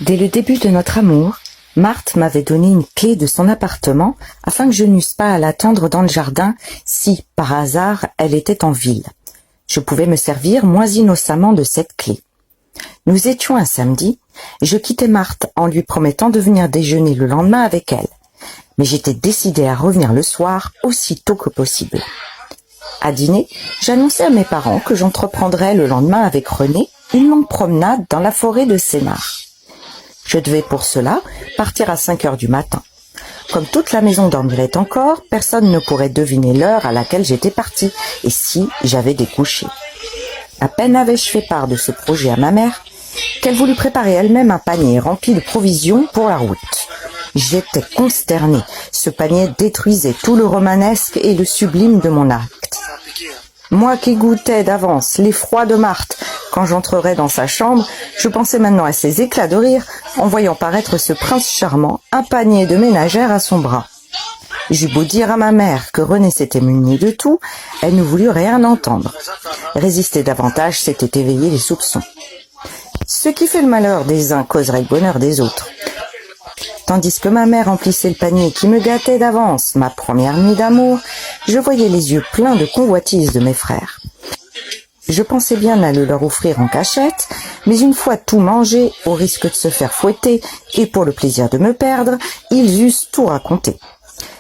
Dès le début de notre amour, Marthe m'avait donné une clé de son appartement afin que je n'eusse pas à l'attendre dans le jardin si, par hasard, elle était en ville. Je pouvais me servir moins innocemment de cette clé. Nous étions un samedi, et je quittais Marthe en lui promettant de venir déjeuner le lendemain avec elle. Mais j'étais décidée à revenir le soir aussi tôt que possible. À dîner, j'annonçai à mes parents que j'entreprendrais le lendemain avec René une longue promenade dans la forêt de Sénart. Je devais pour cela partir à 5 heures du matin. Comme toute la maison dormirait encore, personne ne pourrait deviner l'heure à laquelle j'étais partie et si j'avais découché. À peine avais-je fait part de ce projet à ma mère qu'elle voulut préparer elle-même un panier rempli de provisions pour la route. J'étais consternée. Ce panier détruisait tout le romanesque et le sublime de mon acte. Moi qui goûtais d'avance l'effroi de Marthe quand j'entrerais dans sa chambre, je pensais maintenant à ses éclats de rire en voyant paraître ce prince charmant, un panier de ménagère à son bras. J'eus beau dire à ma mère que René s'était muni de tout, elle ne voulut rien entendre. Résister davantage, c'était éveiller les soupçons. Ce qui fait le malheur des uns causerait le bonheur des autres. Tandis que ma mère emplissait le panier qui me gâtait d'avance ma première nuit d'amour, je voyais les yeux pleins de convoitise de mes frères. Je pensais bien à le leur offrir en cachette, mais une fois tout mangé, au risque de se faire fouetter, et pour le plaisir de me perdre, ils eussent tout raconté.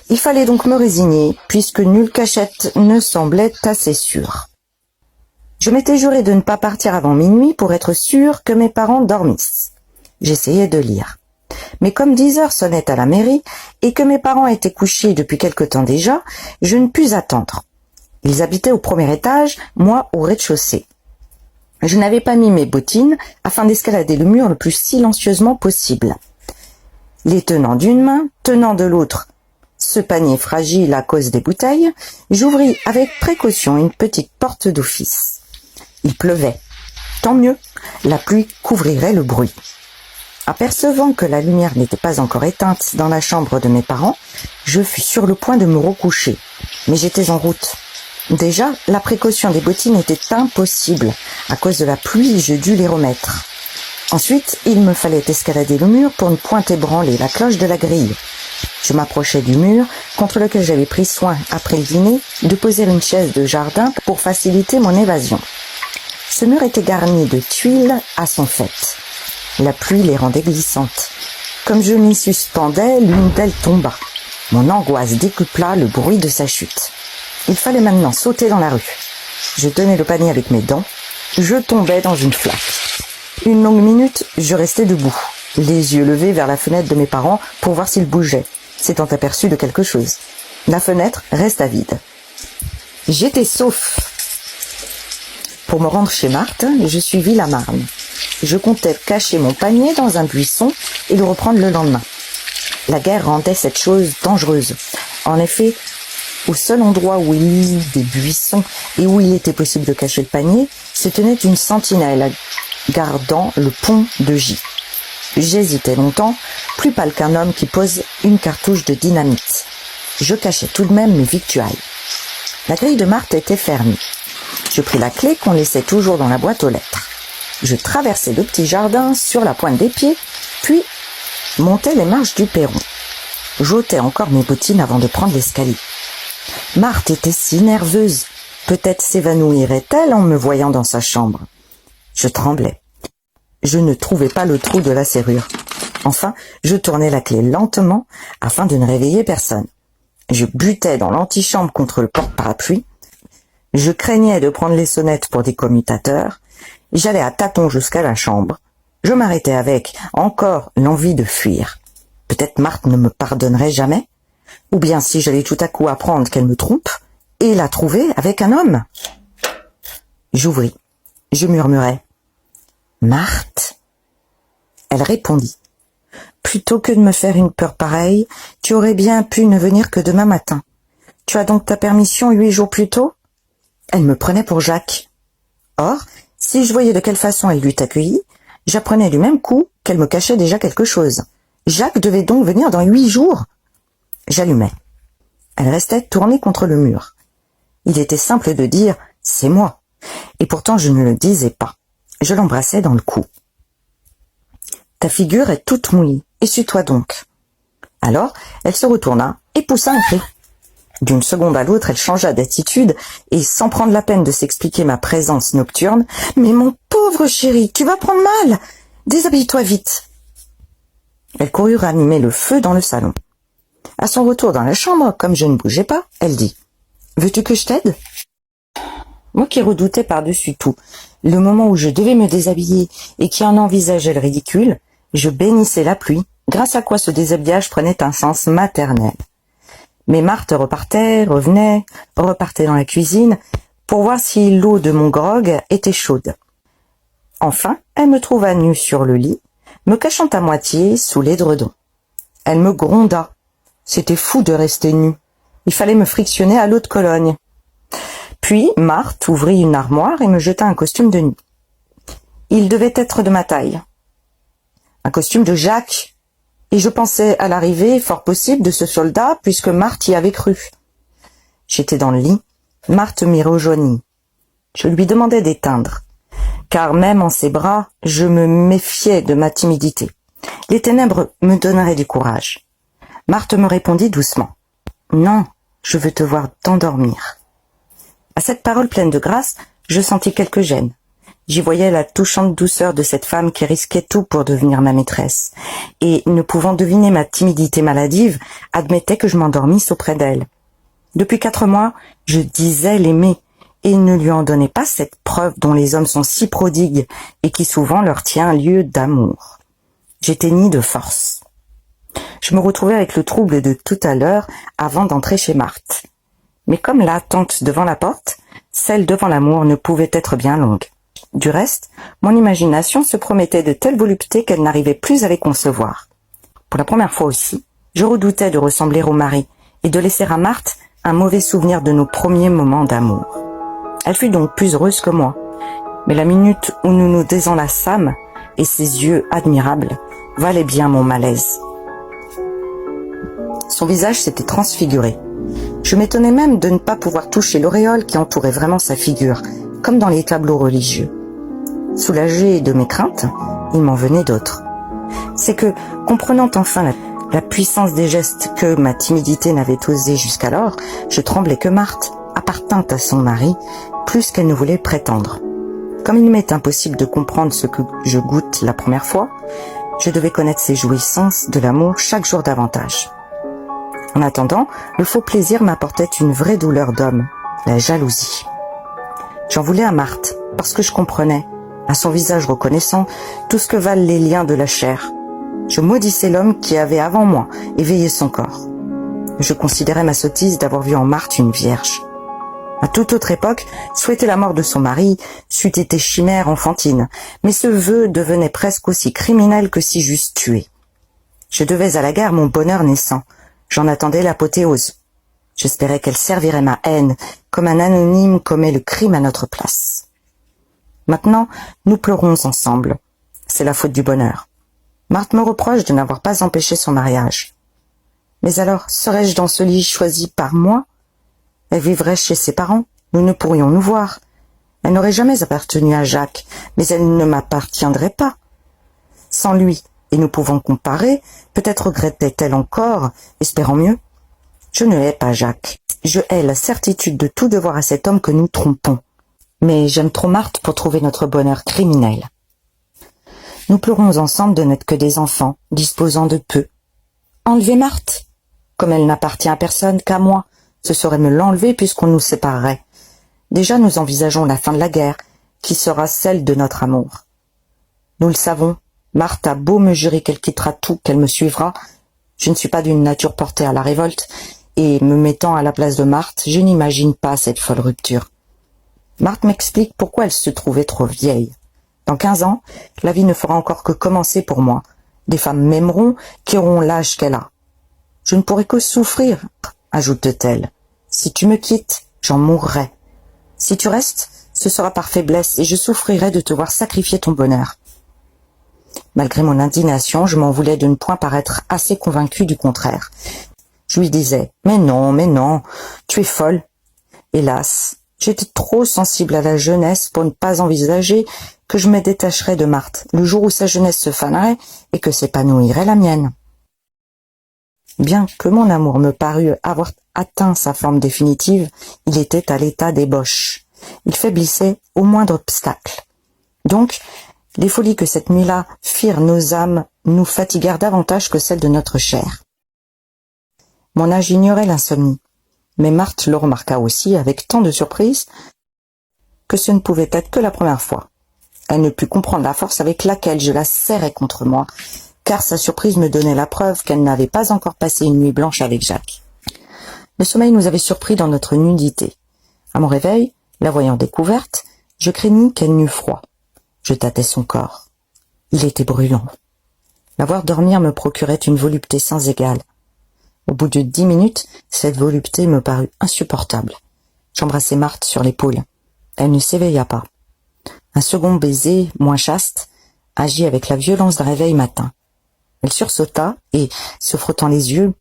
Il fallait donc me résigner, puisque nulle cachette ne semblait assez sûre. Je m'étais juré de ne pas partir avant minuit pour être sûr que mes parents dormissent. J'essayais de lire. Mais comme 10 heures sonnaient à la mairie, et que mes parents étaient couchés depuis quelque temps déjà, je ne pus attendre. Ils habitaient au premier étage, moi au rez-de-chaussée. Je n'avais pas mis mes bottines afin d'escalader le mur le plus silencieusement possible. Les tenant d'une main, tenant de l'autre ce panier fragile à cause des bouteilles, j'ouvris avec précaution une petite porte d'office. Il pleuvait. Tant mieux, la pluie couvrirait le bruit. Apercevant que la lumière n'était pas encore éteinte dans la chambre de mes parents, je fus sur le point de me recoucher. Mais j'étais en route. Déjà, la précaution des bottines était impossible. À cause de la pluie, je dus les remettre. Ensuite, il me fallait escalader le mur pour ne point ébranler la cloche de la grille. Je m'approchai du mur, contre lequel j'avais pris soin, après le dîner, de poser une chaise de jardin pour faciliter mon évasion. Ce mur était garni de tuiles à son faîte. La pluie les rendait glissantes. Comme je m'y suspendais, l'une d'elles tomba. Mon angoisse décupla le bruit de sa chute. Il fallait maintenant sauter dans la rue. Je tenais le panier avec mes dents. Je tombais dans une flaque. Une longue minute, je restais debout, les yeux levés vers la fenêtre de mes parents pour voir s'ils bougeaient, s'étant aperçus de quelque chose. La fenêtre resta vide. J'étais sauf. Pour me rendre chez Marthe, je suivis la Marne. Je comptais cacher mon panier dans un buisson et le reprendre le lendemain. La guerre rendait cette chose dangereuse. En effet, au seul endroit où il y eut des buissons et où il était possible de cacher le panier, se tenait une sentinelle gardant le pont de J. J'hésitais longtemps, plus pâle qu'un homme qui pose une cartouche de dynamite. Je cachais tout de même mes victuailles. La grille de Marthe était fermée. Je pris la clé qu'on laissait toujours dans la boîte aux lettres. Je traversai le petit jardin sur la pointe des pieds, puis montai les marches du perron. J'ôtai encore mes bottines avant de prendre l'escalier. Marthe était si nerveuse. Peut-être s'évanouirait-elle en me voyant dans sa chambre. Je tremblais. Je ne trouvais pas le trou de la serrure. Enfin, je tournai la clé lentement afin de ne réveiller personne. Je butai dans l'antichambre contre le porte-parapluie. Je craignais de prendre les sonnettes pour des commutateurs. J'allais à tâtons jusqu'à la chambre. Je m'arrêtais avec encore l'envie de fuir. Peut-être Marthe ne me pardonnerait jamais. Ou bien si j'allais tout à coup apprendre qu'elle me trompe et la trouver avec un homme. J'ouvris. Je murmurai. Marthe. Elle répondit. Plutôt que de me faire une peur pareille, tu aurais bien pu ne venir que demain matin. Tu as donc ta permission 8 jours plus tôt? Elle me prenait pour Jacques. Or, si je voyais de quelle façon elle l'eût accueilli, j'apprenais du même coup qu'elle me cachait déjà quelque chose. Jacques devait donc venir dans 8 jours. J'allumai. Elle restait tournée contre le mur. Il était simple de dire « c'est moi », et pourtant je ne le disais pas. Je l'embrassai dans le cou. Ta figure est toute mouillée, essuie-toi donc. » Alors, elle se retourna et poussa un cri. D'une seconde à l'autre, elle changea d'attitude et, sans prendre la peine de s'expliquer ma présence nocturne, « Mais mon pauvre chéri, tu vas prendre mal! Déshabille-toi vite !» Elle courut ranimer le feu dans le salon. À son retour dans la chambre, comme je ne bougeais pas, elle dit « Veux-tu que je t'aide ?» Moi qui redoutais par-dessus tout le moment où je devais me déshabiller et qui en envisageais le ridicule, je bénissais la pluie, grâce à quoi ce déshabillage prenait un sens maternel. Mais Marthe repartait, revenait, repartait dans la cuisine pour voir si l'eau de mon grog était chaude. Enfin, elle me trouva nue sur le lit, me cachant à moitié sous l'édredon. Elle me gronda. C'était fou de rester nue. Il fallait me frictionner à l'eau de Cologne. Puis Marthe ouvrit une armoire et me jeta un costume de nuit. Il devait être de ma taille. Un costume de Jacques. Et je pensais à l'arrivée, fort possible, de ce soldat, puisque Marthe y avait cru. J'étais dans le lit. Marthe m'y rejoignit. Je lui demandai d'éteindre, car même en ses bras, je me méfiais de ma timidité. Les ténèbres me donneraient du courage. Marthe me répondit doucement. « Non, je veux te voir t'endormir. » À cette parole pleine de grâce, je sentis quelque gêne. J'y voyais la touchante douceur de cette femme qui risquait tout pour devenir ma maîtresse, et, ne pouvant deviner ma timidité maladive, admettait que je m'endormisse auprès d'elle. Depuis 4 mois, je disais l'aimer, et ne lui en donnais pas cette preuve dont les hommes sont si prodigues, et qui souvent leur tient lieu d'amour. J'éteignis de force. Je me retrouvais avec le trouble de tout à l'heure avant d'entrer chez Marthe. Mais comme l'attente devant la porte, celle devant l'amour ne pouvait être bien longue. Du reste, mon imagination se promettait de telles voluptés qu'elle n'arrivait plus à les concevoir. Pour la première fois aussi, je redoutais de ressembler au mari et de laisser à Marthe un mauvais souvenir de nos premiers moments d'amour. Elle fut donc plus heureuse que moi, mais la minute où nous nous désenlaçâmes et ses yeux admirables valaient bien mon malaise. Son visage s'était transfiguré. Je m'étonnais même de ne pas pouvoir toucher l'auréole qui entourait vraiment sa figure, comme dans les tableaux religieux. Soulagé de mes craintes, il m'en venait d'autres. C'est que, comprenant enfin la puissance des gestes que ma timidité n'avait osé jusqu'alors, je tremblais que Marthe appartint à son mari plus qu'elle ne voulait prétendre. Comme il m'est impossible de comprendre ce que je goûte la première fois, je devais connaître ces jouissances de l'amour chaque jour davantage. En attendant, le faux plaisir m'apportait une vraie douleur d'homme, la jalousie. J'en voulais à Marthe, parce que je comprenais, à son visage reconnaissant, tout ce que valent les liens de la chair. Je maudissais l'homme qui avait avant moi éveillé son corps. Je considérais ma sottise d'avoir vu en Marthe une vierge. À toute autre époque, souhaiter la mort de son mari c'eût été chimère enfantine, mais ce vœu devenait presque aussi criminel que si j'eusse tué. Je devais à la guerre mon bonheur naissant. J'en attendais l'apothéose. J'espérais qu'elle servirait ma haine, comme un anonyme commet le crime à notre place. Maintenant, nous pleurons ensemble. C'est la faute du bonheur. Marthe me reproche de n'avoir pas empêché son mariage. Mais alors, serais-je dans ce lit choisi par moi? Elle vivrait chez ses parents, nous ne pourrions nous voir. Elle n'aurait jamais appartenu à Jacques, mais elle ne m'appartiendrait pas. Sans lui, et nous pouvons comparer, peut-être regrettait-elle encore, espérant mieux. Je ne hais pas Jacques. Je hais la certitude de tout devoir à cet homme que nous trompons. Mais j'aime trop Marthe pour trouver notre bonheur criminel. Nous pleurons ensemble de n'être que des enfants, disposant de peu. Enlever Marthe? Comme elle n'appartient à personne qu'à moi, ce serait me l'enlever puisqu'on nous séparerait. Déjà nous envisageons la fin de la guerre, qui sera celle de notre amour. Nous le savons, Marthe a beau me jurer qu'elle quittera tout, qu'elle me suivra, je ne suis pas d'une nature portée à la révolte, et me mettant à la place de Marthe, je n'imagine pas cette folle rupture. Marthe m'explique pourquoi elle se trouvait trop vieille. Dans 15 ans, la vie ne fera encore que commencer pour moi. Des femmes m'aimeront qui auront l'âge qu'elle a. Je ne pourrai que souffrir, ajoute-t-elle. Si tu me quittes, j'en mourrai. Si tu restes, ce sera par faiblesse et je souffrirai de te voir sacrifier ton bonheur. Malgré mon indignation, je m'en voulais de ne point paraître assez convaincue du contraire. Je lui disais « Mais non, tu es folle !» Hélas, J'étais trop sensible à la jeunesse pour ne pas envisager que je me détacherais de Marthe le jour où sa jeunesse se fanerait et que s'épanouirait la mienne. Bien que mon amour me parût avoir atteint sa forme définitive, il était à l'état d'ébauche. Il faiblissait au moindre obstacle. Donc, les folies que cette nuit-là firent nos âmes nous fatiguèrent davantage que celles de notre chair. Mon âge ignorait l'insomnie, mais Marthe le remarqua aussi avec tant de surprise que ce ne pouvait être que la première fois. Elle ne put comprendre la force avec laquelle je la serrais contre moi, car sa surprise me donnait la preuve qu'elle n'avait pas encore passé une nuit blanche avec Jacques. Le sommeil nous avait surpris dans notre nudité. À mon réveil, la voyant découverte, je craignis qu'elle n'eût froid. Je tâtai son corps. Il était brûlant. La voir dormir me procurait une volupté sans égale. Au bout de 10 minutes, cette volupté me parut insupportable. J'embrassai Marthe sur l'épaule. Elle ne s'éveilla pas. Un second baiser, moins chaste, agit avec la violence d'un réveil matin. Elle sursauta et, se frottant les yeux,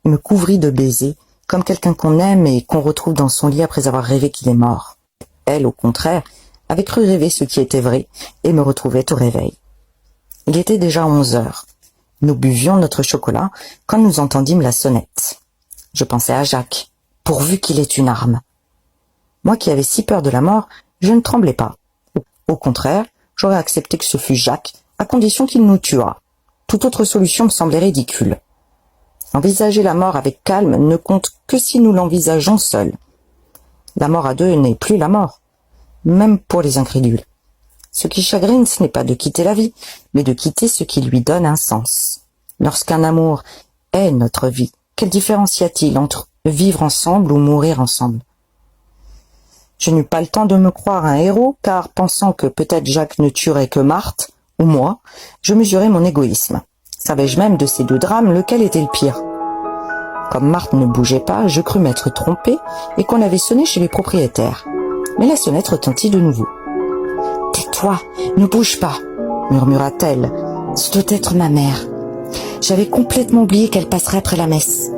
me couvrit de baisers, comme quelqu'un qu'on aime et qu'on retrouve dans son lit après avoir rêvé qu'il est mort. Elle, au contraire, avait cru rêver ce qui était vrai et me retrouvait au réveil. Il était déjà 11 heures. Nous buvions notre chocolat quand nous entendîmes la sonnette. Je pensai à Jacques, pourvu qu'il ait une arme. Moi qui avais si peur de la mort, je ne tremblais pas. Au contraire, j'aurais accepté que ce fût Jacques, à condition qu'il nous tuât. Toute autre solution me semblait ridicule. Envisager la mort avec calme ne compte que si nous l'envisageons seuls. La mort à deux n'est plus la mort, même pour les incrédules. Ce qui chagrine, ce n'est pas de quitter la vie, mais de quitter ce qui lui donne un sens. Lorsqu'un amour est notre vie, quelle différence y a-t-il entre vivre ensemble ou mourir ensemble? Je n'eus pas le temps de me croire un héros, car pensant que peut-être Jacques ne tuerait que Marthe, ou moi, je mesurais mon égoïsme. Savais-je même de ces deux drames lequel était le pire? Comme Marthe ne bougeait pas, je crus m'être trompé et qu'on avait sonné chez les propriétaires. Mais la sonnette retentit de nouveau. « Tais-toi, ne bouge pas !» murmura-t-elle. « Ce doit être ma mère. J'avais complètement oublié qu'elle passerait après la messe. »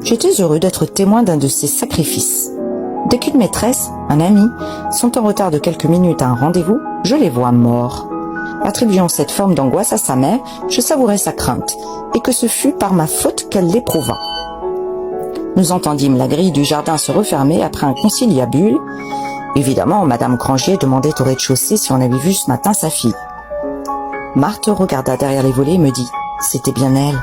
J'étais heureux d'être témoin d'un de ces sacrifices. Dès qu'une maîtresse, un ami, sont en retard de quelques minutes à un rendez-vous, je les vois morts. Attribuant cette forme d'angoisse à sa mère, je savourais sa crainte, et que ce fut par ma faute qu'elle l'éprouva. Nous entendîmes la grille du jardin se refermer après un conciliabule. Évidemment, Madame Grangier demandait au rez-de-chaussée si on avait vu ce matin sa fille. Marthe regarda derrière les volets et me dit « C'était bien elle ».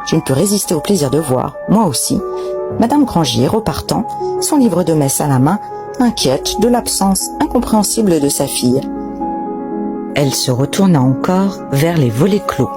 Je ne pus résister au plaisir de voir, moi aussi, Madame Grangier repartant, son livre de messe à la main, inquiète de l'absence incompréhensible de sa fille. Elle se retourna encore vers les volets clos.